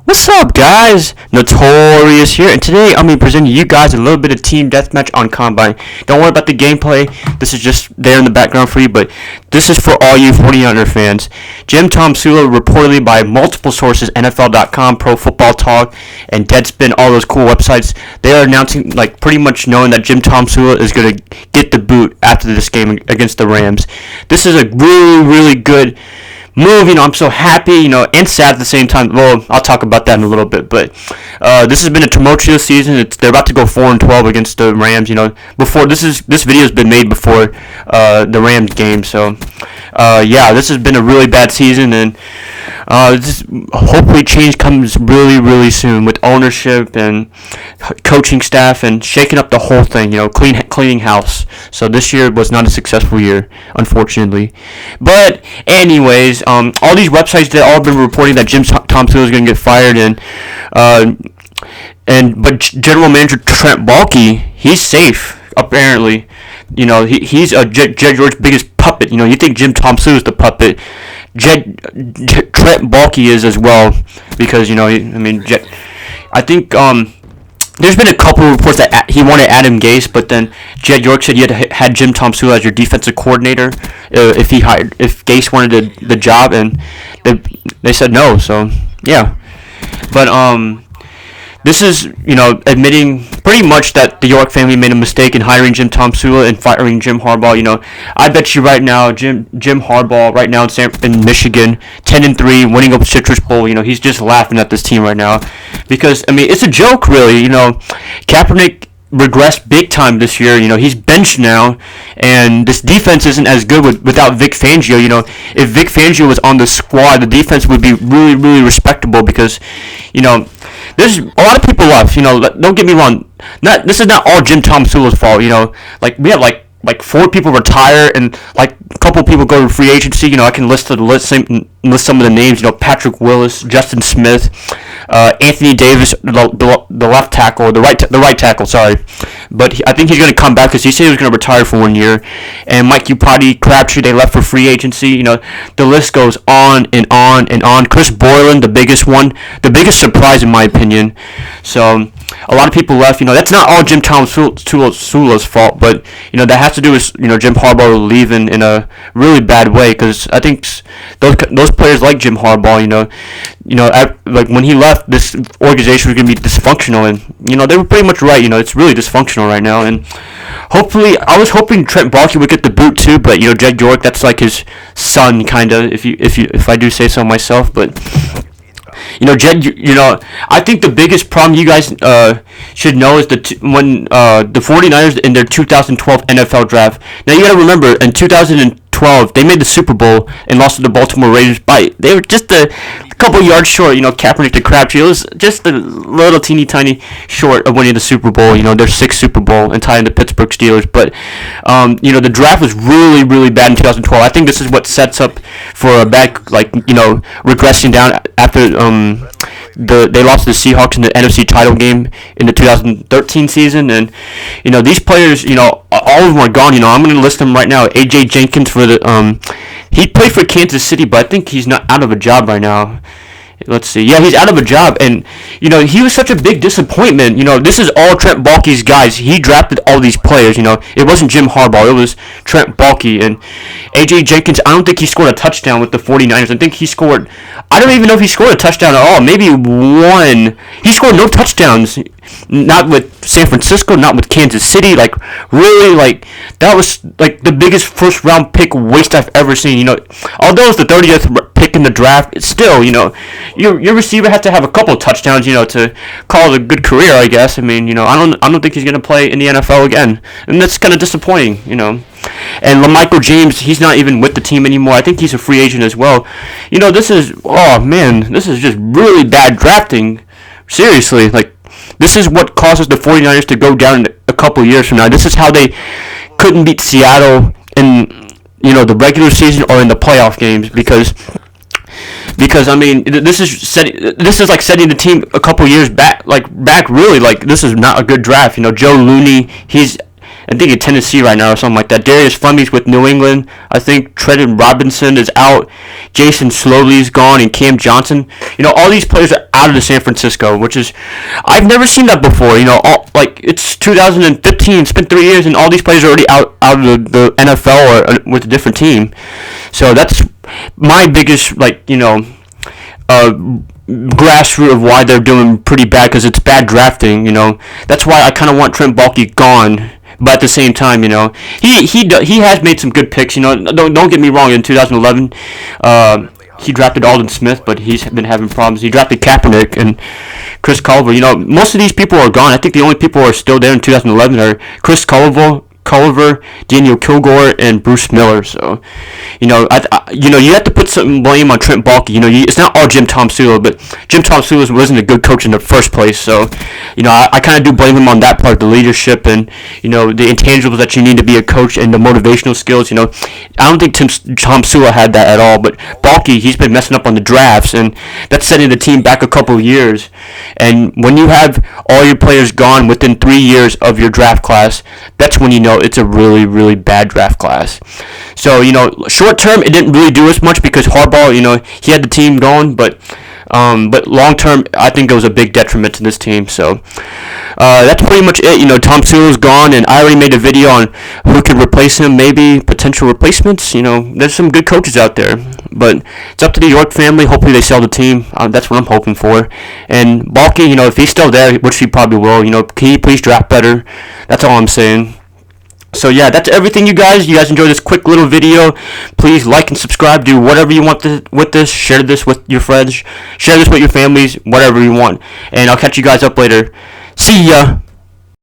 What's up, guys? Notorious here, and today I'm going to present you guys a little bit of team deathmatch on Combine. Don't worry about the gameplay. This is just there in the background for you, but this is for all you 49er fans. Jim Tomsula, reportedly by multiple sources, NFL.com, Pro Football Talk, and Deadspin, all those cool websites, they are announcing, pretty much knowing that Jim Tomsula is going to get the boot after this game against the Rams. This is a really, really good move. I'm so happy, and sad at the same time. Well, I'll talk about that in a little bit, but this has been a tumultuous season. They're about to go 4-12 against the Rams. Before this video has been made before the Rams game, so this has been a really bad season, and hopefully change comes really, really soon with ownership and coaching staff and shaking up the whole thing. Cleaning house. So this year was not a successful year, unfortunately. But anyways, all these websites, they all been reporting that Jim Tomsula is going to get fired, but General Manager Trent Baalke, he's safe apparently. He's Jed York's biggest puppet. You think Jim Tomsula is the puppet? Trent Baalke is as well, because I think there's been a couple of reports that he wanted Adam Gase, but then Jed York said you had Jim Tomsula as your defensive coordinator if Gase wanted the job, and they said no. So yeah, but this is, admitting pretty much that the York family made a mistake in hiring Jim Tomsula and firing Jim Harbaugh. I bet you right now, Jim Harbaugh right now in Michigan, 10-3, winning a Citrus Bowl. He's just laughing at this team right now, because it's a joke, really. Kaepernick regressed big time this year. He's benched now, and this defense isn't as good without Vic Fangio. If Vic Fangio was on the squad, the defense would be really, really respectable, because there's a lot of people left. Don't get me wrong. This is not all Jim Tomsula's fault. We have like 4 people retire, and a couple people go to free agency. I can list some of the names. Patrick Willis, Justin Smith, Anthony Davis, the left tackle, the right tackle. Sorry, but I think he's going to come back, because he said he was going to retire for 1 year. And Mike Upati, Crabtree, they left for free agency. The list goes on and on and on. Chris Borland, the biggest surprise in my opinion. So a lot of people left. That's not all Jim Tomsula's fault, but that has to do with Jim Harbaugh leaving in a really bad way, because I think those players like Jim Harbaugh, when he left, this organization was going to be dysfunctional, and they were pretty much right. It's really dysfunctional right now, and hopefully, I was hoping Trent Baalke would get the boot too, but Jed York, that's like his son, kind of, if I do say so myself, but Jed, I think the biggest problem you guys should know is when the 49ers in their 2012 NFL draft. Now, you got to remember, in 2012, they made the Super Bowl and lost to the Baltimore Ravens they were just a couple yards short. Kaepernick to Crabtree, it was just a little teeny tiny short of winning the Super Bowl. Their 6th Super Bowl and tying the Pittsburgh Steelers. But the draft was really, really bad in 2012. I think this is what sets up for a bad, regressing down after they lost to the Seahawks in the NFC title game in the 2013 season, and these players, all of them are gone. I'm going to list them right now. AJ Jenkins for he played for Kansas City, but I think he's not out of a job right now. Let's see. Yeah, he's out of a job, and he was such a big disappointment. This is all Trent Baalke's guys. He drafted all these players. It wasn't Jim Harbaugh. It was Trent Baalke, and AJ Jenkins. I don't think he scored a touchdown with the 49ers. I think I don't even know if he scored a touchdown at all. Maybe one. He scored no touchdowns. Not with San Francisco, not with Kansas City. Really, that was the biggest first round pick waste I've ever seen. Although it's the 30th pick in the draft, it's still, your receiver had to have a couple of touchdowns, to call it a good career, I guess. I don't think he's gonna play in the NFL again, and that's kind of disappointing, And LaMichael James, he's not even with the team anymore. I think he's a free agent as well. This is just really bad drafting. Seriously, this is what causes the 49ers to go down a couple years from now. This is how they couldn't beat Seattle in the regular season or in the playoff games, because this is like setting the team a couple years back, really. This is not a good draft. Joe Looney, he's I think in Tennessee right now or something like that. Darius Fleming's with New England. I think Trent Robinson is out. Jason Slowly's gone, and Cam Johnson. All these players are out of the San Francisco, which is, I've never seen that before. It's 2015. It's been 3 years, and all these players are already out of the NFL or with a different team. So that's my biggest, grassroots of why they're doing pretty bad, because it's bad drafting. That's why I kind of want Trent Baalke gone. But at the same time, he has made some good picks. Don't get me wrong. In 2011, he drafted Aldon Smith, but he's been having problems. He drafted Kaepernick and Chris Culver. Most of these people are gone. I think the only people who are still there in 2011 are Chris Culver, Daniel Kilgore, and Bruce Miller. So, you have to put some blame on Trent Baalke. It's not all Jim Tomsula, but Jim Tomsula wasn't a good coach in the first place. So, I kind of do blame him on that part, the leadership and, the intangibles that you need to be a coach and the motivational skills. I don't think Tomsula had that at all, but Baalke, he's been messing up on the drafts, and that's setting the team back a couple of years. And when you have all your players gone within 3 years of your draft class, that's when it's a really, really bad draft class. So, short term, it didn't really do as much because Harbaugh, he had the team going, but long term, I think it was a big detriment to this team. So, that's pretty much it. Tomsula's gone, and I already made a video on who could replace him, maybe potential replacements. There's some good coaches out there, but it's up to the York family. Hopefully, they sell the team. That's what I'm hoping for. And Baalke, if he's still there, which he probably will, can he please draft better? That's all I'm saying. So yeah, that's everything, you guys. You guys enjoyed this quick little video. Please like and subscribe. Do whatever you want with this. Share this with your friends. Share this with your families. Whatever you want. And I'll catch you guys up later. See ya.